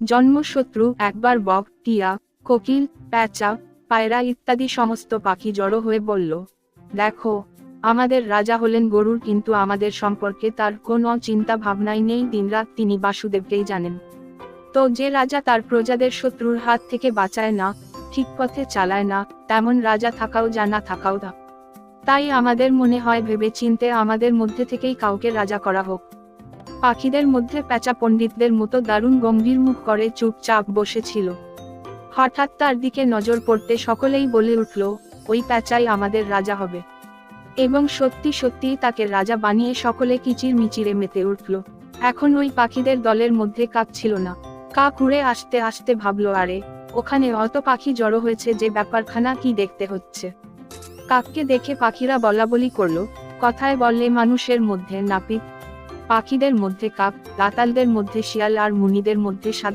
জন্মশত্রু একবার বক, টিয়া, কোকিল, প্যাঁচা, পায়রা ইত্যাদি সমস্ত পাখি জড়ো হয়ে বলল, দেখো, আমাদের রাজা হলেন গরুর, কিন্তু আমাদের সম্পর্কে তার কোনো চিন্তা ভাবনাই নেই, দিনরাত তিনি বাসুদেবকেই জানেন। তো যে রাজা তার প্রজাদের শত্রুর হাত থেকে বাঁচায় না, ঠিক পথে চালায় না, তেমন রাজা থাকাও যা, না থাকাও তা। তাই আমাদের মনে হয় ভেবে চিন্তে আমাদের মধ্যে থেকেই কাউকে রাজা করা হোক। পাখিদের মধ্যে প্যাঁচা পণ্ডিতদের মতো দারুণ গম্ভীর মুখ করে চুপচাপ বসেছিল। হঠাৎ তার দিকে নজর পড়তে সকলেই বলে উঠল, ওই প্যাঁচাই আমাদের রাজা হবে। এবং সত্যি সত্যিই তাকে রাজা বানিয়ে সকলে কিচির মিচিরে মেতে উঠল। এখন ওই পাখিদের দলের মধ্যে কাক ছিল না। কাক উড়ে আসতে আসতে ভাবলো, আরে, ওখানে অত পাখি জড়ো হয়েছে, যে ব্যাপারখানা কি দেখতে হচ্ছে। কাককে দেখে পাখিরা বলাবলি করলো, কথায় বললে মানুষের মধ্যে নাপিত, পাখিদের মধ্যে কাক, রাতালদের মধ্যে শিয়াল, আর মুনিদের মধ্যে সাদা